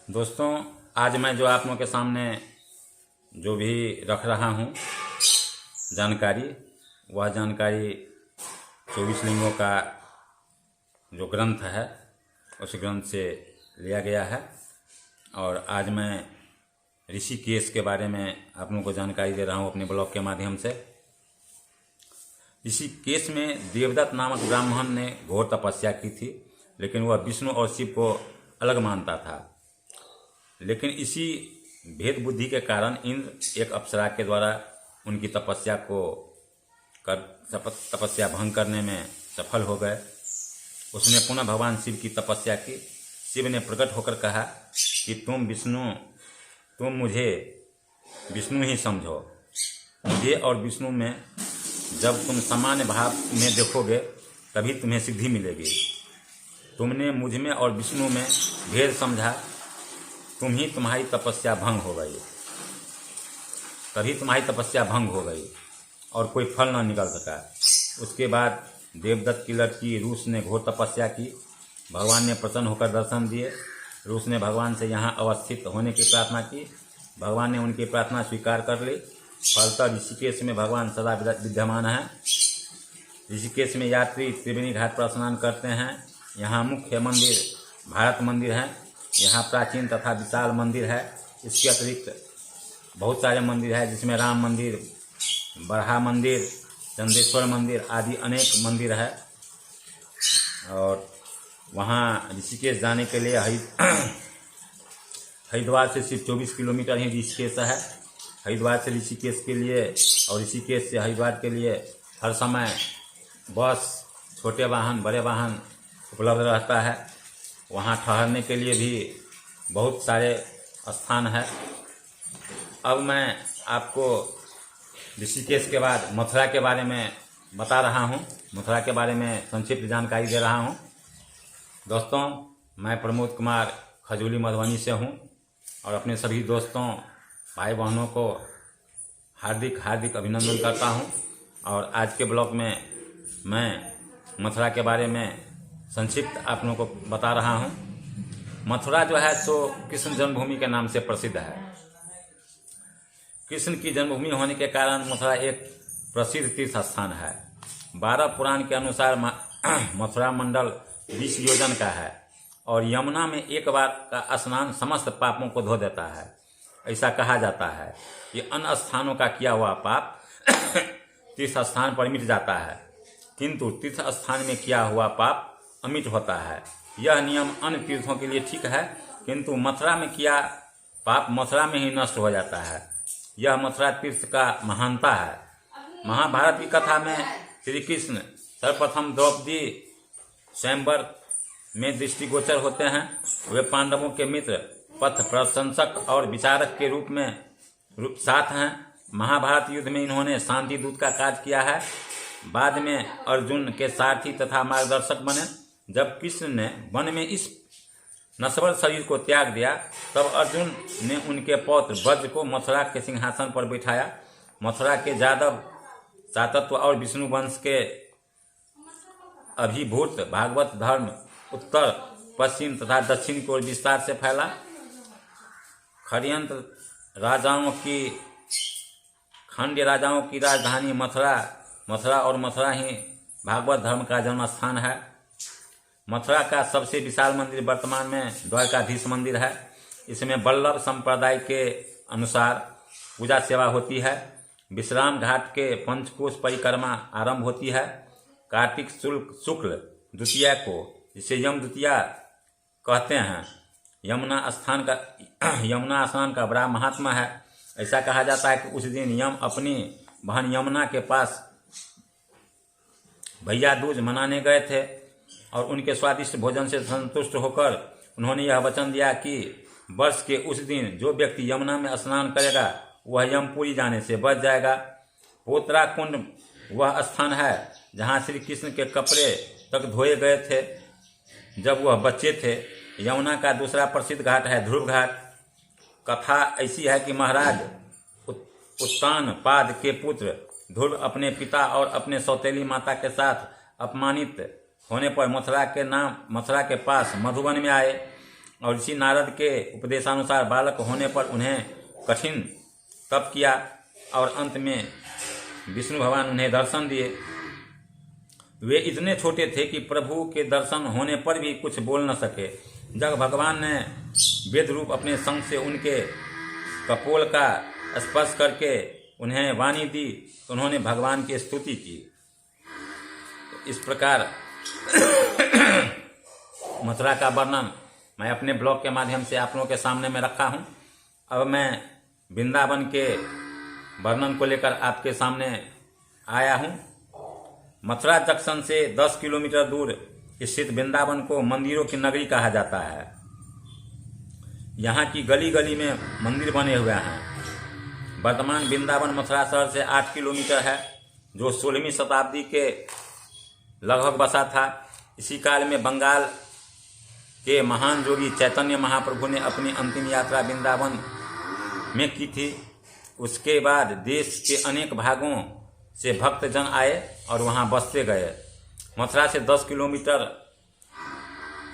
दोस्तों, आज मैं जो आप लोगों के सामने जो भी रख रहा हूँ जानकारी, वह जानकारी 24 लिंगों का जो ग्रंथ है उस ग्रंथ से लिया गया है। और आज मैं ऋषिकेश के बारे में आप लोगों को जानकारी दे रहा हूँ अपने ब्लॉग के माध्यम से। ऋषिकेश में देवदत्त नामक ब्राह्मण ने घोर तपस्या की थी, लेकिन वह विष्णु और शिव को अलग मानता था। लेकिन इसी भेद बुद्धि के कारण इंद्र एक अप्सरा के द्वारा उनकी तपस्या भंग करने में सफल हो गए। उसने पुनः भगवान शिव की तपस्या की। शिव ने प्रकट होकर कहा कि तुम मुझे विष्णु ही समझो। मुझे और विष्णु में जब तुम सामान्य भाव में देखोगे तभी तुम्हें सिद्धि मिलेगी। तुमने मुझ में और विष्णु में भेद समझा, तुम्हारी तपस्या भंग हो गई। तभी तुम्हारी तपस्या भंग हो गई और कोई फल न निकल सका। उसके बाद देवदत्त की लड़की रूस ने घोर तपस्या की। भगवान ने प्रसन्न होकर दर्शन दिए। रूस ने भगवान से यहाँ अवस्थित होने की प्रार्थना की। भगवान ने उनकी प्रार्थना स्वीकार कर ली। फलतः ऋषिकेश में भगवान सदा विद्यमान है। ऋषिकेश में यात्री त्रिवेणी घाट पर स्नान करते हैं। यहाँ मुख्य मंदिर भारत मंदिर है। यहाँ प्राचीन तथा विशाल मंदिर है। इसके अतिरिक्त बहुत सारे मंदिर हैं, जिसमें राम मंदिर, बरहा मंदिर, चंदेश्वर मंदिर आदि अनेक मंदिर है। और वहाँ ऋषिकेश जाने के लिए हरिद्वार से सिर्फ 24 किलोमीटर ही ऋषिकेश है। हरिद्वार से ऋषिकेश के लिए और ऋषिकेश से हरिद्वार के लिए हर समय बस, छोटे वाहन, बड़े वाहन उपलब्ध रहता है। वहाँ ठहरने के लिए भी बहुत सारे स्थान है। अब मैं आपको ऋषिकेश के बाद मथुरा के बारे में बता रहा हूँ। मथुरा के बारे में संक्षिप्त जानकारी दे रहा हूँ। दोस्तों, मैं प्रमोद कुमार खजूली मधुबनी से हूँ और अपने सभी दोस्तों, भाई बहनों को हार्दिक अभिनंदन करता हूँ। और आज के ब्लॉग में मैं मथुरा के बारे में संक्षिप्त आप लोगों को बता रहा हूँ। मथुरा जो है तो कृष्ण जन्मभूमि के नाम से प्रसिद्ध है। कृष्ण की जन्मभूमि होने के कारण मथुरा एक प्रसिद्ध तीर्थ स्थान है। 12 पुराण के अनुसार मथुरा मंडल 20 योजन का है और यमुना में एक बार का स्नान समस्त पापों को धो देता है। ऐसा कहा जाता है कि अन्य स्थानों का किया हुआ पाप तीर्थ स्थान पर मिट जाता है, किंतु तीर्थ स्थान में किया हुआ पाप अमिट होता है। यह नियम अन्य तीर्थों के लिए ठीक है, किंतु मथुरा में किया पाप मथुरा में ही नष्ट हो जाता है। यह मथुरा तीर्थ का महानता है। महाभारत की कथा में श्री कृष्ण सर्वप्रथम द्रौपदी स्वयंवर में दृष्टिगोचर होते हैं। वे पांडवों के मित्र, पथ प्रशंसक और विचारक के रूप में साथ हैं। महाभारत युद्ध में इन्होंने शांति दूत का कार्य किया है। बाद में अर्जुन के सारथी तथा मार्गदर्शक बने। जब कृष्ण ने वन में इस नश्वर शरीर को त्याग दिया, तब अर्जुन ने उनके पौत्र वज्र को मथुरा के सिंहासन पर बिठाया। मथुरा के जादव सातत्व और विष्णु वंश के अभिभूत भागवत धर्म उत्तर, पश्चिम तथा दक्षिण की ओर विस्तार से फैला। खंड्य राजाओं की राजधानी मथुरा और मथुरा ही भागवत धर्म का जन्म स्थान है। मथुरा का सबसे विशाल मंदिर वर्तमान में द्वारकाधीश मंदिर है। इसमें वल्लभ संप्रदाय के अनुसार पूजा सेवा होती है। विश्राम घाट के पंचकोश परिक्रमा आरंभ होती है कार्तिक शुक्ल द्वितीया को, जिसे यम द्वितीया कहते हैं। यमुना स्नान का बड़ा महात्मा है। ऐसा कहा जाता है कि उस दिन यम अपनी बहन यमुना के पास भैया दूज मनाने गए थे और उनके स्वादिष्ट भोजन से संतुष्ट होकर उन्होंने यह वचन दिया कि वर्ष के उस दिन जो व्यक्ति यमुना में स्नान करेगा वह यमपुरी जाने से बच जाएगा। पोतरा कुंड वह स्थान है जहाँ श्री कृष्ण के कपड़े तक धोए गए थे जब वह बच्चे थे। यमुना का दूसरा प्रसिद्ध घाट है ध्रुव घाट। कथा ऐसी है कि महाराज उत्तानपाद के पुत्र ध्रुव अपने पिता और अपने सौतेली माता के साथ अपमानित होने पर मथुरा के पास मधुबन में आए और इसी नारद के उपदेशानुसार बालक होने पर उन्हें कठिन तप किया और अंत में विष्णु भगवान उन्हें दर्शन दिए। वे इतने छोटे थे कि प्रभु के दर्शन होने पर भी कुछ बोल न सके। जब भगवान ने वेद रूप अपने संग से उनके कपोल का स्पर्श करके उन्हें वाणी दी तो उन्होंने भगवान की स्तुति की। तो इस प्रकार मथुरा का वर्णन मैं अपने ब्लॉग के माध्यम से आप लोगों के सामने में रखा हूँ। अब मैं वृंदावन के वर्णन को लेकर आपके सामने आया हूँ। मथुरा जंक्शन से 10 किलोमीटर दूर स्थित वृंदावन को मंदिरों की नगरी कहा जाता है। यहाँ की गली गली में मंदिर बने हुए हैं। वर्तमान वृंदावन मथुरा शहर से 8 किलोमीटर है, जो 16वीं शताब्दी के लगभग बसा था। इसी काल में बंगाल के महान योगी चैतन्य महाप्रभु ने अपनी अंतिम यात्रा वृंदावन में की थी। उसके बाद देश के अनेक भागों से भक्तजन आए और वहां बसते गए। मथुरा से 10 किलोमीटर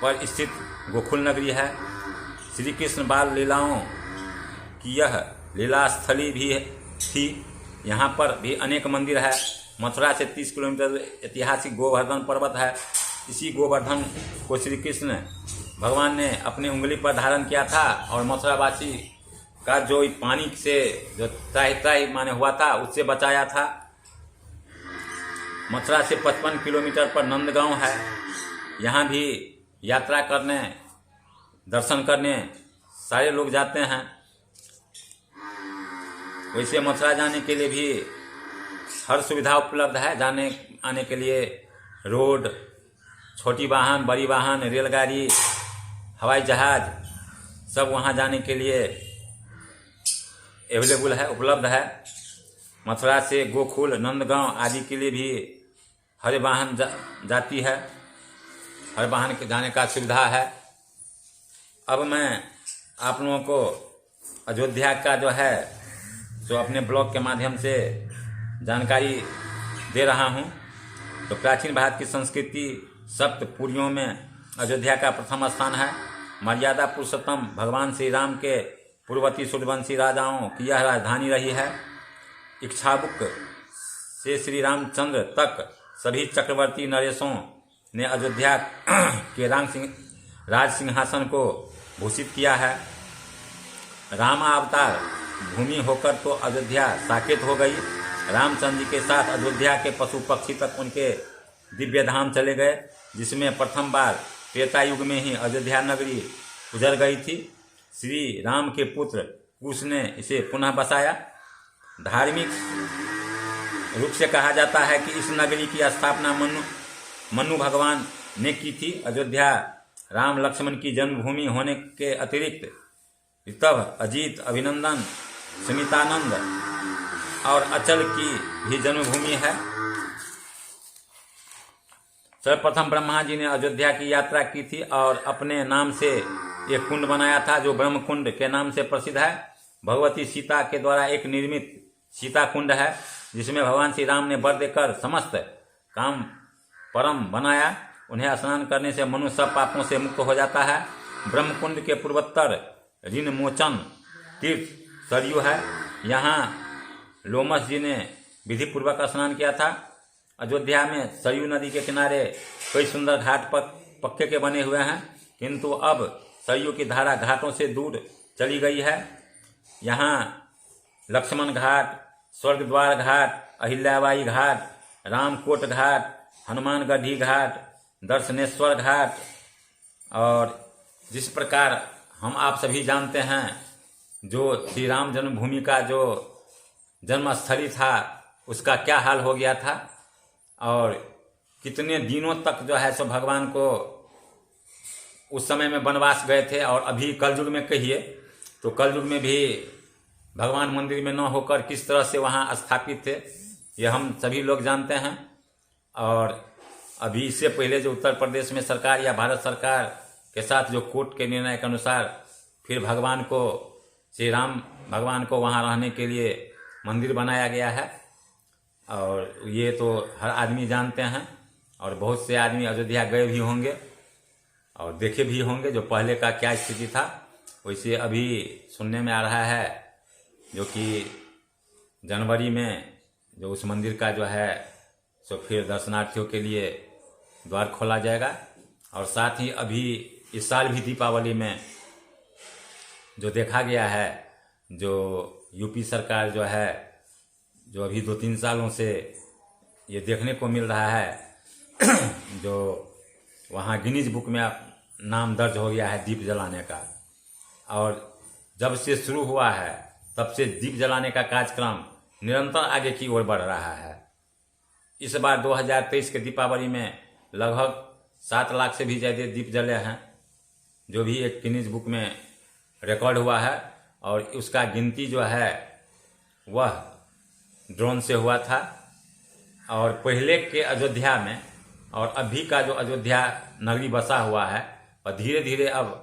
पर स्थित गोकुल नगरी है। श्री कृष्ण बाल लीलाओं की यह लीला स्थली भी थी। यहाँ पर भी अनेक मंदिर है। मथुरा से 30 किलोमीटर ऐतिहासिक गोवर्धन पर्वत है। इसी गोवर्धन को श्री कृष्ण भगवान ने अपनी उंगली पर धारण किया था और मथुरावासी का जो पानी से जो त्राहि माने हुआ था उससे बचाया था। मथुरा से 55 किलोमीटर पर नंदगांव है। यहाँ भी यात्रा करने दर्शन करने सारे लोग जाते हैं। वैसे मथुरा जाने के लिए भी हर सुविधा उपलब्ध है। जाने आने के लिए रोड, छोटी वाहन, बड़ी वाहन, रेलगाड़ी, हवाई जहाज सब वहाँ जाने के लिए अवेलेबल है, उपलब्ध है। मथुरा से गोकुल, नंदगांव आदि के लिए भी हर वाहन जाती है। हर वाहन के जाने का सुविधा है। अब मैं आप लोगों को अयोध्या का जो है जो अपने ब्लॉग के माध्यम से जानकारी दे रहा हूँ। तो प्राचीन भारत की संस्कृति सप्त पुरियों में अयोध्या का प्रथम स्थान है। मर्यादा पुरुषोत्तम भगवान श्री राम के पूर्ववर्ती सूर्यवंशी राजाओं की यह राजधानी रही है। इक्ष्वाकुक से श्री रामचंद्र तक सभी चक्रवर्ती नरेशों ने अयोध्या के राज सिंहासन को भूषित किया है। रामावतार भूमि होकर तो अयोध्या साकेत हो गई। रामचंद्र जी के साथ अयोध्या के पशु पक्षी तक उनके दिव्य धाम चले गए, जिसमें प्रथम बार त्रेता युग में ही अयोध्या नगरी उजड़ गई थी। श्री राम के पुत्र कुश ने इसे पुनः बसाया। धार्मिक रूप से कहा जाता है कि इस नगरी की स्थापना मनु भगवान ने की थी। अयोध्या राम लक्ष्मण की जन्मभूमि होने के अतिरिक्त ऋतव, अजीत, अभिनंदन, सुमितानंद और अचल की भी जन्मभूमि है। सर्वप्रथम ब्रह्मा जी ने अयोध्या की यात्रा की थी और अपने नाम से एक कुंड बनाया था, जो ब्रह्म कुंड के नाम से प्रसिद्ध है। भगवती सीता के द्वारा एक निर्मित सीता कुंड है, जिसमें भगवान श्री राम ने वर देकर समस्त काम परम बनाया। उन्हें स्नान करने से मनुष्य सब पापों से मुक्त हो जाता है। ब्रह्म कुंड के पूर्वोत्तर ऋण मोचन तीर्थ सरयू है। यहाँ लोमस जी ने विधि पूर्वक स्नान किया था। अयोध्या में सरयू नदी के किनारे कई सुंदर घाट पक्के के बने हुए हैं, किंतु अब सरयू की धारा घाटों से दूर चली गई है। यहाँ लक्ष्मण घाट, स्वर्गद्वार घाट, अहिल्याबाई घाट, रामकोट घाट, हनुमानगढ़ी घाट, दर्शनेश्वर घाट और जिस प्रकार हम आप सभी जानते हैं, जो श्री राम जन्मभूमि का जो जन्मस्थली था उसका क्या हाल हो गया था और कितने दिनों तक जो है सो भगवान को उस समय में वनवास गए थे। और अभी कलयुग में कहिए तो कलयुग में भी भगवान मंदिर में न होकर किस तरह से वहाँ स्थापित थे, ये हम सभी लोग जानते हैं। और अभी इससे पहले जो उत्तर प्रदेश में सरकार या भारत सरकार के साथ जो कोर्ट के निर्णय के अनुसार फिर भगवान को, श्री राम भगवान को वहाँ रहने के लिए मंदिर बनाया गया है। और ये तो हर आदमी जानते हैं और बहुत से आदमी अयोध्या गए भी होंगे। और देखे भी होंगे जो पहले का क्या स्थिति था। वैसे अभी सुनने में आ रहा है जो कि जनवरी में जो उस मंदिर का जो है सो फिर दर्शनार्थियों के लिए द्वार खोला जाएगा। और साथ ही अभी इस साल भी दीपावली में जो देखा गया है, जो यूपी सरकार जो है, जो अभी 2-3 सालों से ये देखने को मिल रहा है जो वहाँ गिनीज बुक में नाम दर्ज हो गया है दीप जलाने का। और जब से शुरू हुआ है तब से दीप जलाने का कार्यक्रम निरंतर आगे की ओर बढ़ रहा है। इस बार 2023 के दीपावली में लगभग 7 लाख से भी ज़्यादा दीप जले हैं, जो भी एक गिनीज बुक में रिकॉर्ड हुआ है। और उसका गिनती जो है वह ड्रोन से हुआ था। और पहले के अयोध्या में और अभी का जो अयोध्या नगरी बसा हुआ है, और धीरे धीरे अब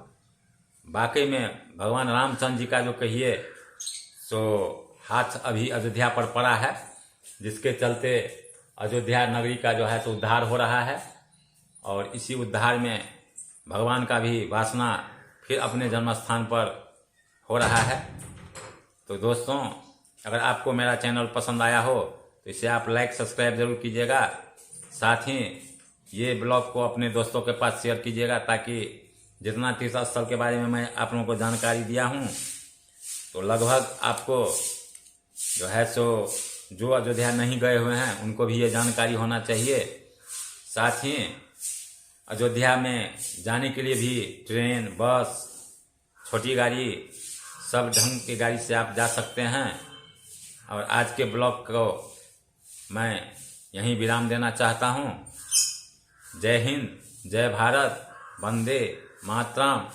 वाकई में भगवान रामचंद्र जी का जो कहिए सो हाथ अभी अयोध्या पर पड़ा है, जिसके चलते अयोध्या नगरी का जो है तो उद्धार हो रहा है। और इसी उद्धार में भगवान का भी वासना फिर अपने जन्म स्थान पर हो रहा है। तो दोस्तों, अगर आपको मेरा चैनल पसंद आया हो तो इसे आप लाइक सब्सक्राइब जरूर कीजिएगा। साथ ही ये ब्लॉग को अपने दोस्तों के पास शेयर कीजिएगा, ताकि जितना तीर्थ स्थल के बारे में मैं आप लोगों को जानकारी दिया हूँ तो लगभग आपको जो है सो जो अयोध्या नहीं गए हुए हैं उनको भी ये जानकारी होना चाहिए। साथ ही अयोध्या में जाने के लिए भी ट्रेन, बस, छोटी गाड़ी, सब ढंग की गाड़ी से आप जा सकते हैं। और आज के ब्लॉग को मैं यहीं विराम देना चाहता हूँ। जय हिंद, जय भारत, वंदे मातरम।